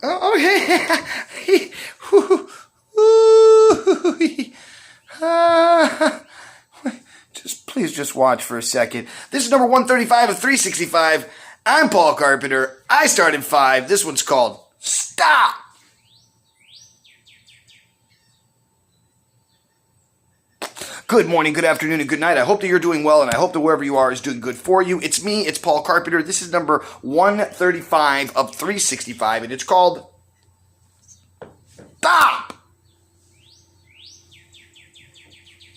Oh, hey. Please watch for a second. This is number 135 of 365. I'm Paul Carpenter. I start in 5. This one's called Stop. Good morning, good afternoon, and good night. I hope that you're doing well, and I hope that wherever you are is doing good for you. It's me, it's Paul Carpenter. This is number 135 of 365, and it's called Stop!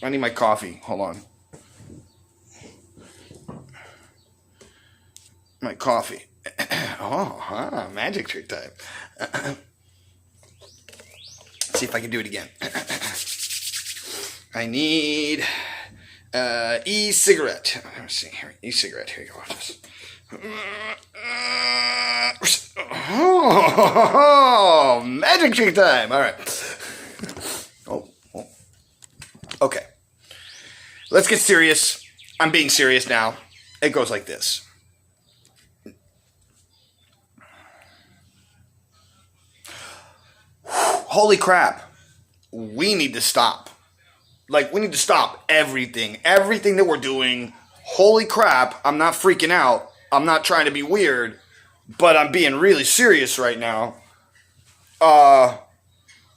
I need my coffee. Hold on. My coffee. Magic trick time. Let's see if I can do it again. I need e-cigarette. Let's see here. E-cigarette. Here you go. Magic trick time. All right. Okay. Let's get serious. I'm being serious now. It goes like this. Holy crap. We need to stop. We need to stop everything. Everything that we're doing. Holy crap. I'm not freaking out. I'm not trying to be weird. But I'm being really serious right now. I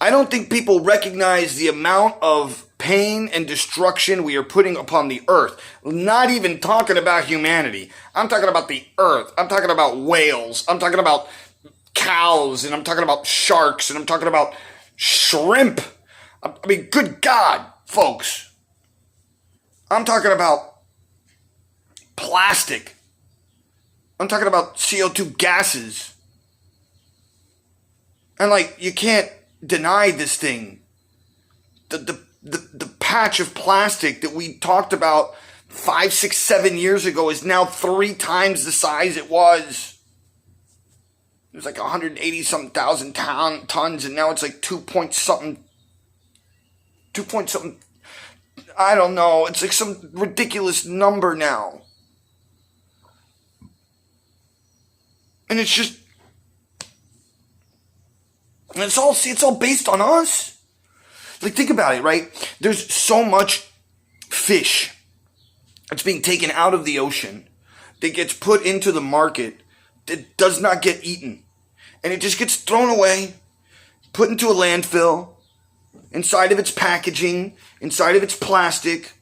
don't think people recognize the amount of pain and destruction we are putting upon the earth. Not even talking about humanity. I'm talking about the earth. I'm talking about whales. I'm talking about cows. And I'm talking about sharks. And I'm talking about shrimp. I mean, good God, folks. I'm talking about plastic. I'm talking about CO2 gases. And you can't deny this thing. The patch of plastic that we talked about 5, 6, 7 years ago is now 3 times the size it was. It was 180-something thousand tons, and now it's 2 point something. I don't know. It's some ridiculous number now. And it's just, and it's all based on us. Think about it, right? There's so much fish that's being taken out of the ocean that gets put into the market that does not get eaten. And it just gets thrown away, put into a landfill, inside of its packaging, inside of its plastic,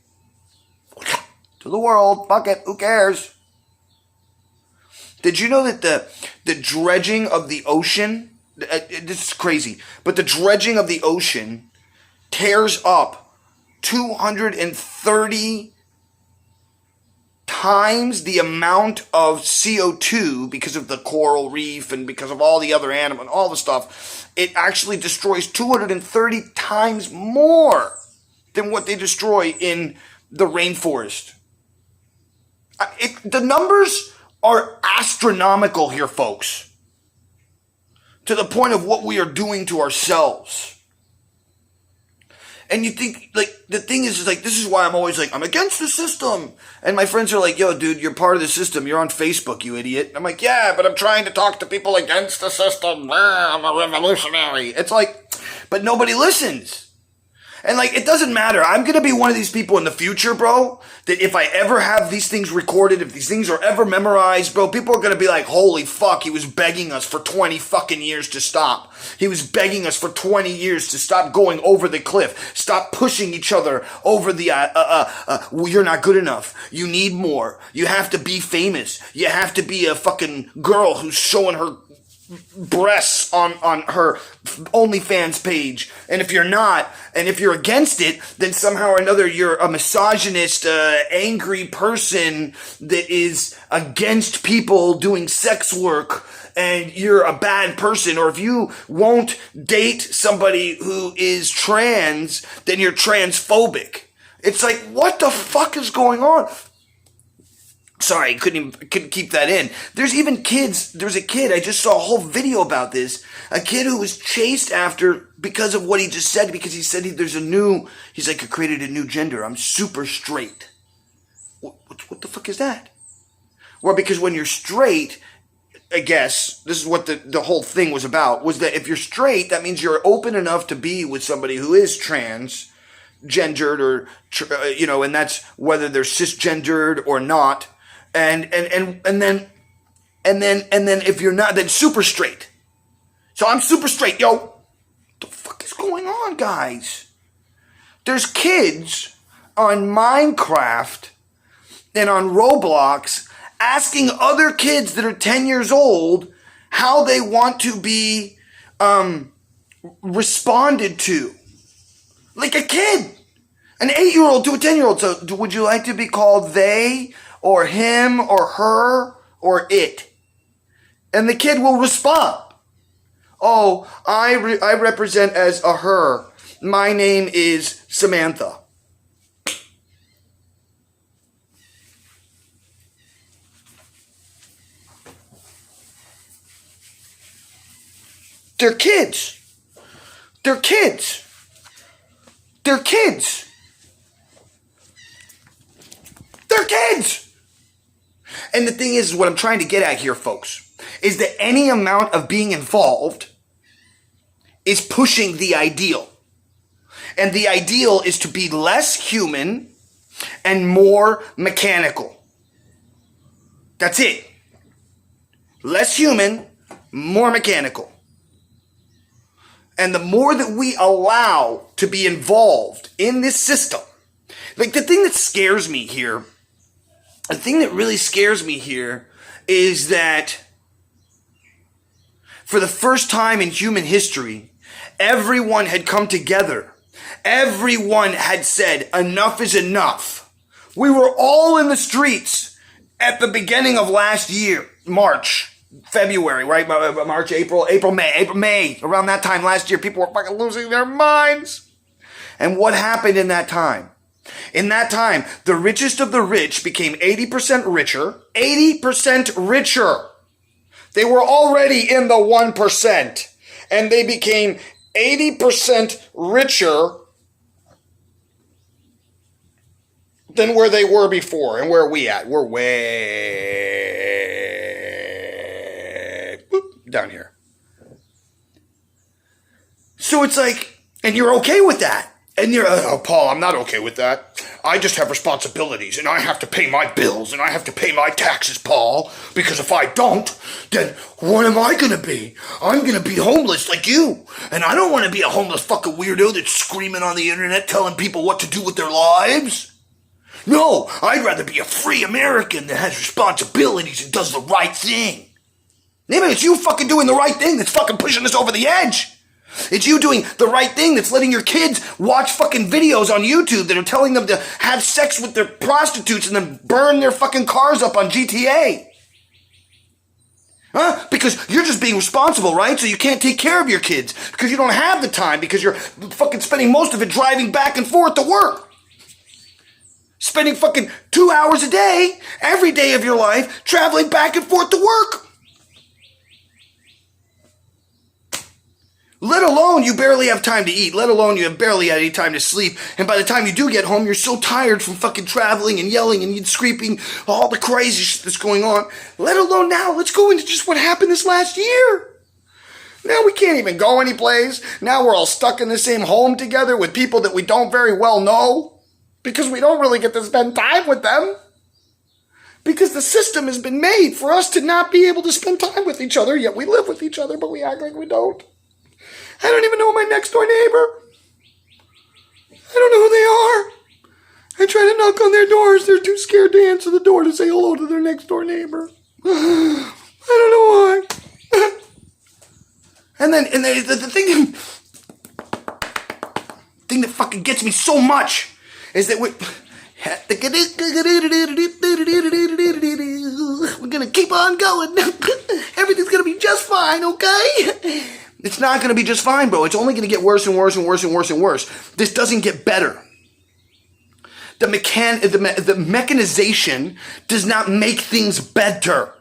to the world. Fuck it, who cares? Did you know that the dredging of the ocean, this is crazy, but the dredging of the ocean tears up 230 times the amount of CO2 because of the coral reef and because of all the other animals and all the stuff. It actually destroys 230 times more than what they destroy in the rainforest. The numbers are astronomical here, folks. To the point of what we are doing to ourselves. And you think, the thing is this is why I'm always I'm against the system. And my friends are yo, dude, you're part of the system. You're on Facebook, you idiot. And I'm yeah, but I'm trying to talk to people against the system. I'm a revolutionary. It's but nobody listens. And it doesn't matter. I'm going to be one of these people in the future, bro, that if I ever have these things recorded, if these things are ever memorized, bro, people are going to be holy fuck, he was begging us for 20 fucking years to stop. He was begging us for 20 years to stop going over the cliff. Stop pushing each other over the, you're not good enough. You need more. You have to be famous. You have to be a fucking girl who's showing her breasts on her OnlyFans page. And if you're not, and if you're against it, then somehow or another you're a misogynist, angry person that is against people doing sex work, and you're a bad person. Or if you won't date somebody who is trans, then you're transphobic. It's what the fuck is going on? Sorry, couldn't keep that in. There's even kids. There's a kid. I just saw a whole video about this. A kid who was chased after because of what he just said, because he said he's I created a new gender. I'm super straight. What the fuck is that? Well, because when you're straight, I guess, this is what the whole thing was about, was that if you're straight, that means you're open enough to be with somebody who is transgendered or, and that's whether they're cisgendered or not. And then if you're not, then super straight. So I'm super straight, yo. What the fuck is going on, guys? There's kids on Minecraft and on Roblox asking other kids that are 10 years old how they want to be responded to. Like a kid. An 8-year-old to a 10-year-old. So would you like to be called they or him or her or it? And the kid will respond. Oh, I represent as a her. My name is Samantha. They're kids. They're kids. They're kids. They're kids. And the thing is, what I'm trying to get at here, folks, is that any amount of being involved is pushing the ideal. And the ideal is to be less human and more mechanical. That's it. Less human, more mechanical. And the more that we allow to be involved in this system, like the thing that scares me here, the thing that really scares me here is that for the first time in human history, everyone had come together. Everyone had said, enough is enough. We were all in the streets at the beginning of last year, March. February, right? March, April, May. Around that time last year, people were fucking losing their minds. And what happened in that time? In that time, the richest of the rich became 80% richer. 80% richer. They were already in the 1%. And they became 80% richer than where they were before. And where are we at? We're way down here. So it's like, and you're okay with that. And you're, oh, Paul, I'm not okay with that. I just have responsibilities, and I have to pay my bills, and I have to pay my taxes, Paul, because if I don't, then what am I gonna be? I'm gonna be homeless like you. And I don't want to be a homeless fucking weirdo that's screaming on the internet telling people what to do with their lives. No, I'd rather be a free American that has responsibilities and does the right thing. Maybe it's you fucking doing the right thing that's fucking pushing us over the edge. It's you doing the right thing that's letting your kids watch fucking videos on YouTube that are telling them to have sex with their prostitutes and then burn their fucking cars up on GTA. Huh? Because you're just being responsible, right? So you can't take care of your kids because you don't have the time because you're fucking spending most of it driving back and forth to work. Spending fucking 2 hours a day, every day of your life, traveling back and forth to work. Let alone you barely have time to eat. Let alone you have barely had any time to sleep. And by the time you do get home, you're so tired from fucking traveling and yelling and screaming, all the crazy shit that's going on. Let alone now, let's go into just what happened this last year. Now we can't even go anyplace. Now we're all stuck in the same home together with people that we don't very well know. Because we don't really get to spend time with them. Because the system has been made for us to not be able to spend time with each other, yet we live with each other, but we act like we don't. I don't even know my next door neighbor. I don't know who they are. I try to knock on their doors. They're too scared to answer the door to say hello to their next door neighbor. I don't know why. And the thing that fucking gets me so much is that we're gonna keep on going. Everything's gonna be just fine, okay? It's not going to be just fine, bro. It's only going to get worse and worse and worse and worse and worse. This doesn't get better. The mechanization does not make things better.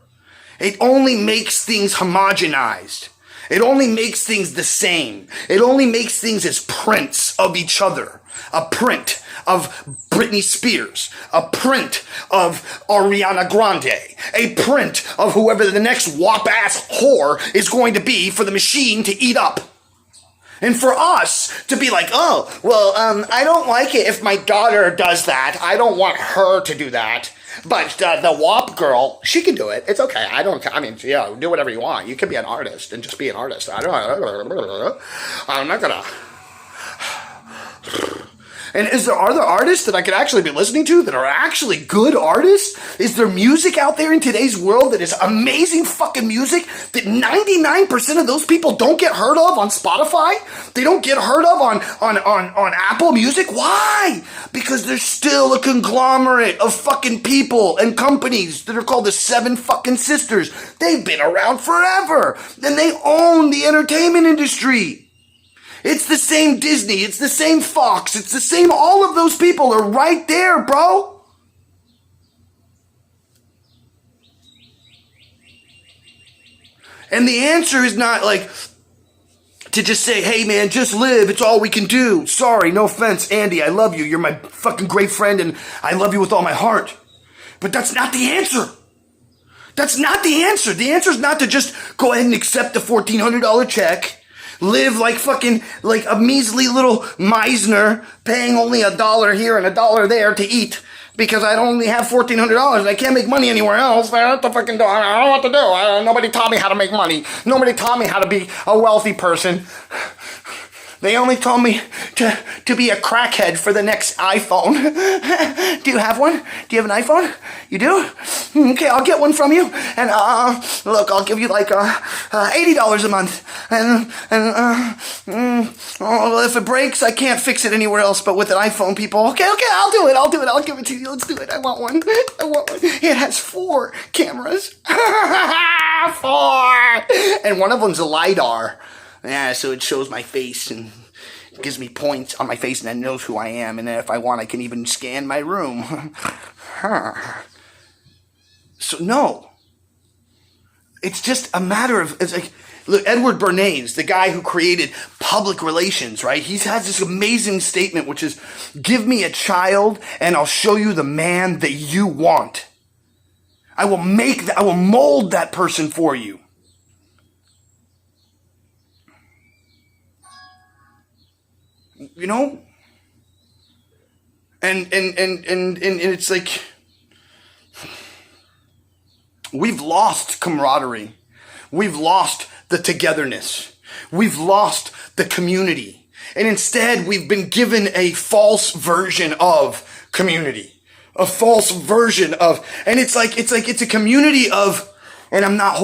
It only makes things homogenized. It only makes things the same. It only makes things as prints of each other. A print of Britney Spears, a print of Ariana Grande, a print of whoever the next wop-ass whore is going to be for the machine to eat up. And for us to be like, oh, well, I don't like it if my daughter does that. I don't want her to do that. But the WAP girl, she can do it. It's okay. Do whatever you want. You can be an artist and just be an artist. I'm not gonna. And are there artists that I could actually be listening to that are actually good artists? Is there music out there in today's world that is amazing fucking music that 99% of those people don't get heard of on Spotify? They don't get heard of on Apple Music? Why? Because there's still a conglomerate of fucking people and companies that are called the Seven fucking Sisters. They've been around forever. And they own the entertainment industry. It's the same Disney, it's the same Fox, it's the same, all of those people are right there, bro. And the answer is not like to just say, hey man, just live, it's all we can do. Sorry, no offense, Andy, I love you, you're my fucking great friend and I love you with all my heart. But that's not the answer. That's not the answer. The answer is not to just go ahead and accept the $1,400 check. Live like a measly little Meisner, paying only $1 here and $1 there to eat because I only have $1,400. I can't make money anywhere else. I have to fucking do. I don't know what to do. Nobody taught me how to make money. Nobody taught me how to be a wealthy person. They only told me to be a crackhead for the next iPhone. Do you have one? Do you have an iPhone? You do? Okay, I'll get one from you. And look, I'll give you like $80 a month. And if it breaks, I can't fix it anywhere else but with an iPhone, people. Okay, I'll do it. I'll give it to you. Let's do it. I want one. It has 4 cameras. 4! And one of them's a LiDAR. Yeah, so it shows my face and gives me points on my face and it knows who I am. And then if I want, I can even scan my room. So no. It's just a matter of, it's like, look, Edward Bernays, the guy who created public relations, right? He has this amazing statement, which is, give me a child and I'll show you the man that you want. I will mold that person for you. You know? And it's like, we've lost camaraderie. We've lost the togetherness. We've lost the community. And instead, we've been given a false version of community. A false version of, and it's a community of, and I'm not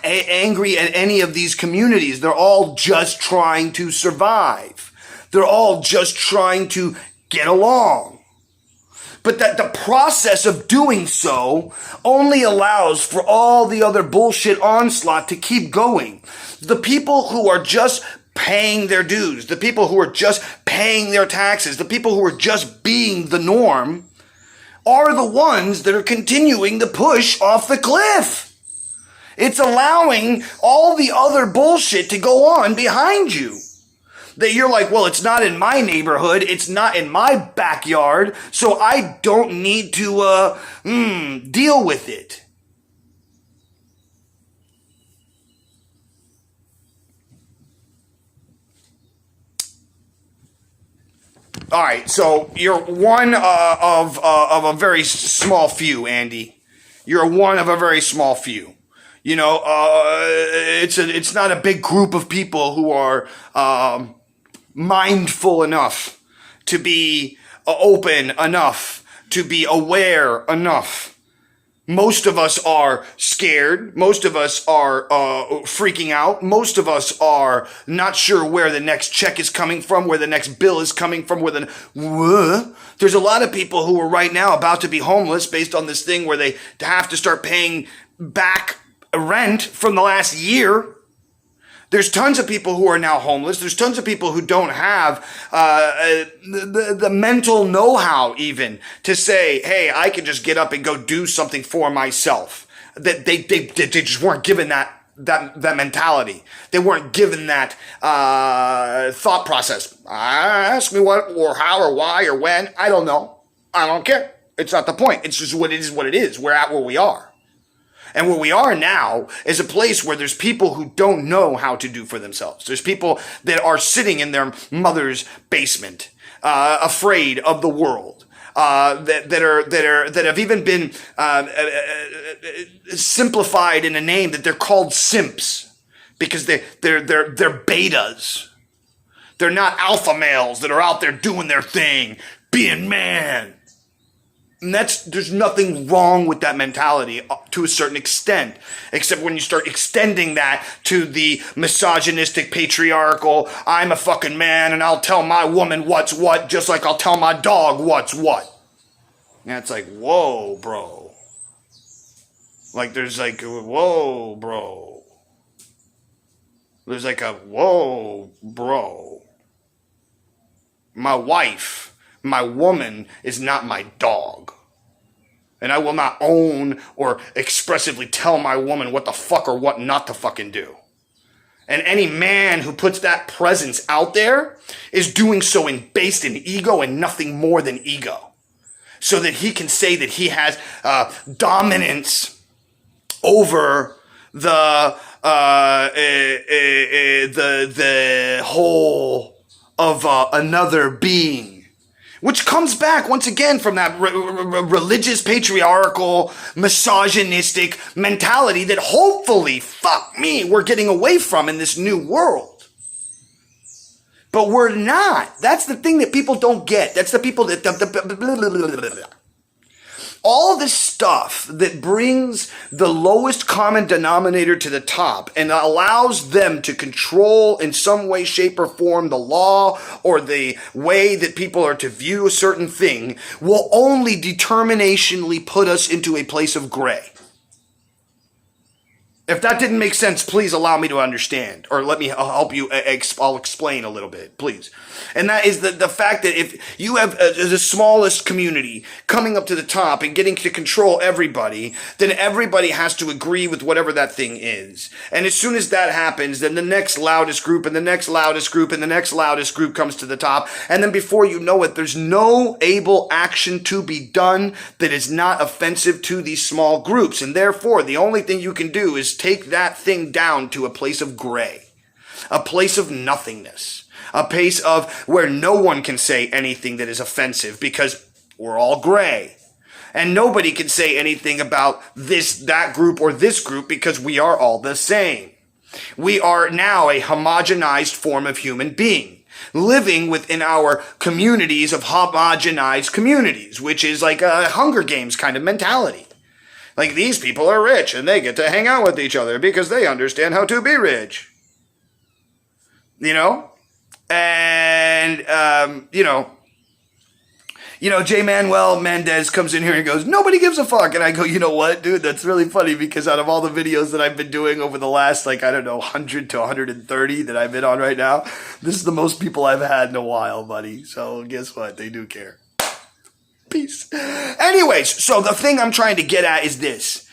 angry at any of these communities. They're all just trying to survive. They're all just trying to get along. But that the process of doing so only allows for all the other bullshit onslaught to keep going. The people who are just paying their dues, the people who are just paying their taxes, the people who are just being the norm, are the ones that are continuing to push off the cliff. It's allowing all the other bullshit to go on behind you. That you're like, well, it's not in my neighborhood, it's not in my backyard, so I don't need to deal with it. All right, so you're one of a very small few, Andy. You're one of a very small few. You know, it's not a big group of people who are mindful enough to be open enough, to be aware enough. Most of us are scared. Most of us are freaking out. Most of us are not sure where the next check is coming from, where the next bill is coming from, There's a lot of people who are right now about to be homeless based on this thing where they have to start paying back rent from the last year. There's tons of people who are now homeless. There's tons of people who don't have the mental know-how even to say, hey, I can just get up and go do something for myself. That they just weren't given that that mentality. They weren't given that thought process. Ask me what or how or why or when. I don't know. I don't care. It's not the point. It's just what it is. We're at where we are. And where we are now is a place where there's people who don't know how to do for themselves. There's people that are sitting in their mother's basement, afraid of the world, that have even been simplified in a name that they're called simps because they're betas. They're not alpha males that are out there doing their thing, being man. And there's nothing wrong with that mentality to a certain extent, except when you start extending that to the misogynistic, patriarchal, I'm a fucking man and I'll tell my woman what's what, just like I'll tell my dog what's what. And it's like, whoa, bro. Like there's like, whoa, bro. There's like a, whoa, bro. My wife, my woman is not my dog. And I will not own or expressively tell my woman what the fuck or what not to fucking do. And any man who puts that presence out there is doing so based in ego and nothing more than ego. So that he can say that he has dominance over the whole of another being. Which comes back, once again, from that religious, patriarchal, misogynistic mentality that hopefully, fuck me, we're getting away from in this new world. But we're not. That's the thing that people don't get. That's the people that... all this stuff that brings the lowest common denominator to the top and allows them to control in some way, shape, or form the law or the way that people are to view a certain thing will only determinationally put us into a place of gray. If that didn't make sense, please allow me to understand, or I'll help you, I'll explain a little bit, please. And that is the fact that if you have the smallest community coming up to the top and getting to control everybody, then everybody has to agree with whatever that thing is. And as soon as that happens, then the next loudest group and the next loudest group and the next loudest group comes to the top. And then before you know it, there's no able action to be done that is not offensive to these small groups. And therefore, the only thing you can do is take that thing down to a place of gray, a place of nothingness, a place of where no one can say anything that is offensive because we're all gray. And nobody can say anything about this, that group, or this group because we are all the same. We are now a homogenized form of human being, living within our communities of homogenized communities, which is like a Hunger Games kind of mentality. Like, these people are rich and they get to hang out with each other because they understand how to be rich. You know? And, J. Manuel Mendez comes in here and goes, nobody gives a fuck. And I go, you know what, dude? That's really funny because out of all the videos that I've been doing over the last, 100 to 130 that I've been on right now, this is the most people I've had in a while, buddy. So guess what? They do care. Peace. Anyways, so the thing I'm trying to get at is this.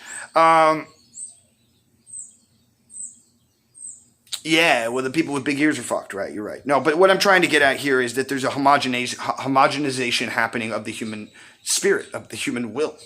Yeah, well, the people with big ears are fucked, right? You're right. No, but what I'm trying to get at here is that there's a homogenization happening of the human spirit, of the human will.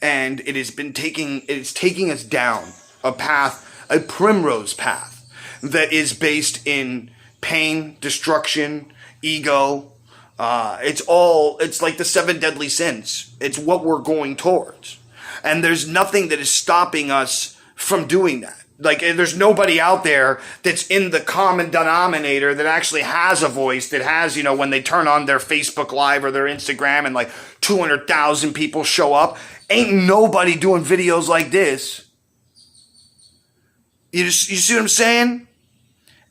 And it's taking us down a path, a primrose path that is based in pain, destruction, ego. It's like the 7 deadly sins. It's what we're going towards. And there's nothing that is stopping us from doing that. Like, there's nobody out there that's in the common denominator that actually has a voice, that has, when they turn on their Facebook Live or their Instagram and 200,000 people show up. Ain't nobody doing videos like this. You see what I'm saying?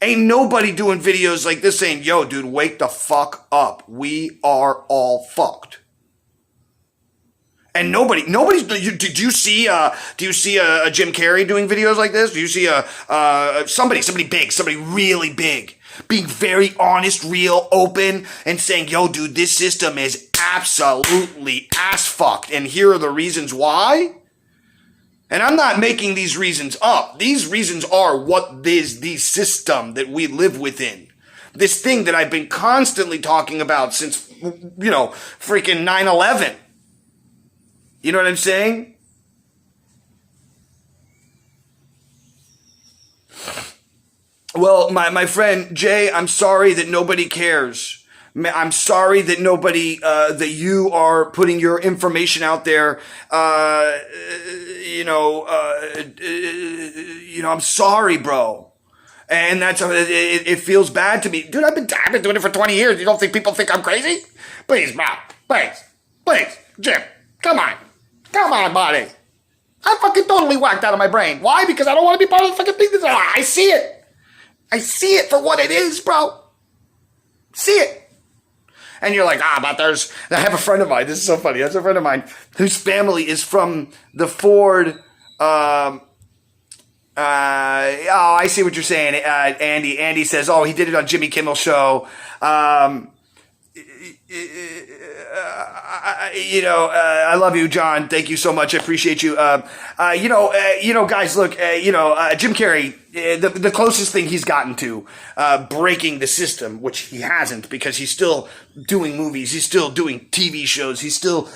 Ain't nobody doing videos like this saying, yo, dude, wake the fuck up. We are all fucked. And nobody's, do you see a Jim Carrey doing videos like this? Do you see somebody big, somebody really big, being very honest, real, open, and saying, yo, dude, this system is absolutely ass fucked. And here are the reasons why? And I'm not making these reasons up. These reasons are what is the system that we live within. This thing that I've been constantly talking about since, freaking 9/11. You know what I'm saying? Well, my friend Jay, I'm sorry that nobody cares. I'm sorry that nobody, that you are putting your information out there. I'm sorry, bro. And it feels bad to me. Dude, I've been doing it for 20 years. You don't think people think I'm crazy? Please, bro. Please. Jim, come on, buddy. I'm fucking totally whacked out of my brain. Why? Because I don't want to be part of the fucking thing. I see it. I see it for what it is, bro. See it. And you're like, but I have a friend of mine. This is so funny. That's a friend of mine whose family is from the Ford. I see what you're saying, Andy. Andy says, he did it on Jimmy Kimmel's show. I love you, John. Thank you so much. I appreciate you. Guys, look, Jim Carrey, the closest thing he's gotten to breaking the system, which he hasn't, because he's still doing movies, he's still doing TV shows, he's still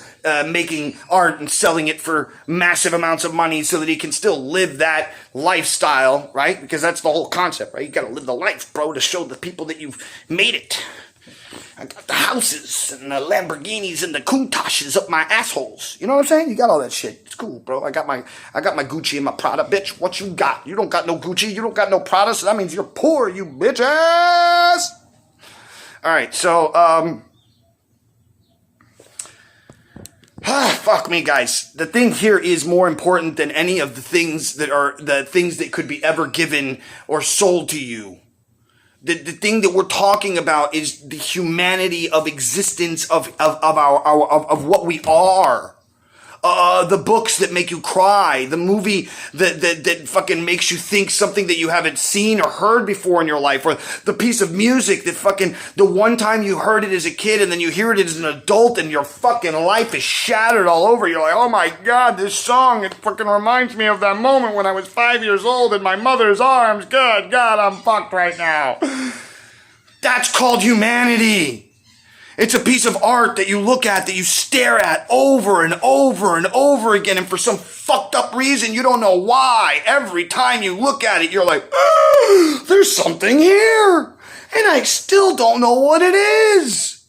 making art and selling it for massive amounts of money so that he can still live that lifestyle, right? Because that's the whole concept, right? You gotta live the life, bro, to show the people that you've made it. I got the houses and the Lamborghinis and the Countachs up my assholes. You know what I'm saying? You got all that shit. It's cool, bro. I got my Gucci and my Prada, bitch. What you got? You don't got no Gucci. You don't got no Prada. So that means you're poor, you bitches. All right. So, fuck me, guys. The thing here is more important than any of the things that could be ever given or sold to you. The thing that we're talking about is the humanity of existence of what we are. The books that make you cry, the movie that fucking makes you think something that you haven't seen or heard before in your life, or the piece of music that fucking, the one time you heard it as a kid and then you hear it as an adult and your fucking life is shattered all over. You're like, oh my God, this song, it fucking reminds me of that moment when I was 5 years old in my mother's arms. Good God, I'm fucked right now. That's called humanity. It's a piece of art that you look at, that you stare at over and over and over again, and for some fucked up reason, you don't know why. Every time you look at it, you're like, there's something here, and I still don't know what it is.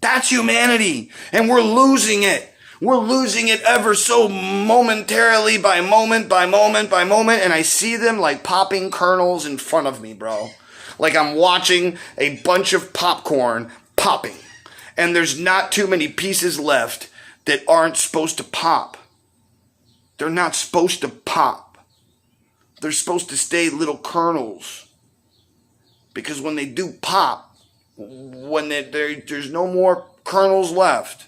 That's humanity, and we're losing it. We're losing it ever so momentarily, by moment, and I see them like popping kernels in front of me, bro. Like I'm watching a bunch of popcorn popping, and there's not too many pieces left that aren't supposed to pop. They're not supposed to pop. They're supposed to stay little kernels, because when they do pop, when there's no more kernels left,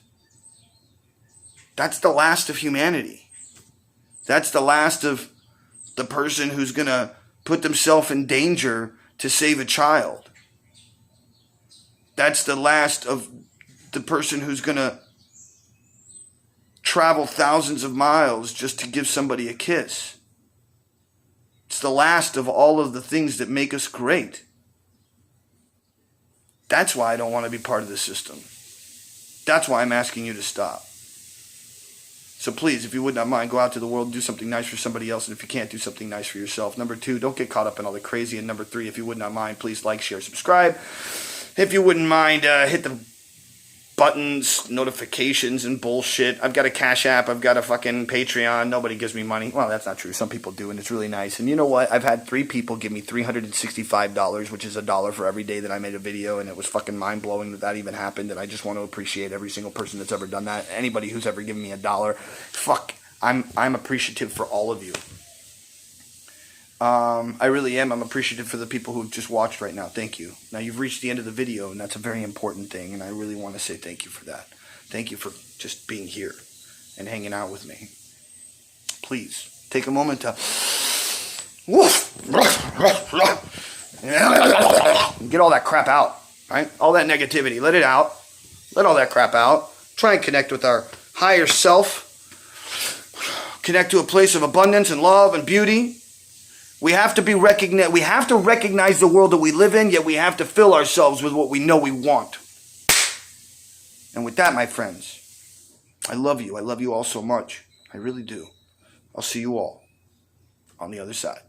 that's the last of humanity. That's the last of the person who's gonna put themselves in danger to save a child. That's the last of the person who's going to travel thousands of miles just to give somebody a kiss. It's the last of all of the things that make us great. That's why I don't want to be part of the system. That's why I'm asking you to stop. So please, if you would not mind, go out to the world and do something nice for somebody else. And if you can't, do something nice for yourself. Number 2, don't get caught up in all the crazy. And number 3, if you would not mind, please like, share, subscribe. If you wouldn't mind, hit the buttons, notifications, and bullshit. I've got a Cash App. I've got a fucking Patreon. Nobody gives me money. Well, that's not true. Some people do, and it's really nice. And you know what? I've had 3 people give me $365, which is $1 for every day that I made a video, and it was fucking mind-blowing that that even happened, and I just want to appreciate every single person that's ever done that. Anybody who's ever given me $1. Fuck. I'm appreciative for all of you. I really am. I'm appreciative for the people who've just watched right now. Thank you. Now, you've reached the end of the video, and that's a very important thing, and I really want to say thank you for that. Thank you for just being here and hanging out with me. Please, take a moment to get all that crap out, right? All that negativity. Let it out. Let all that crap out. Try and connect with our higher self. connect to a place of abundance and love and beauty. We have to recognize the world that we live in, yet we have to fill ourselves with what we know we want. And with that, my friends, I love you. I love you all so much. I really do. I'll see you all on the other side.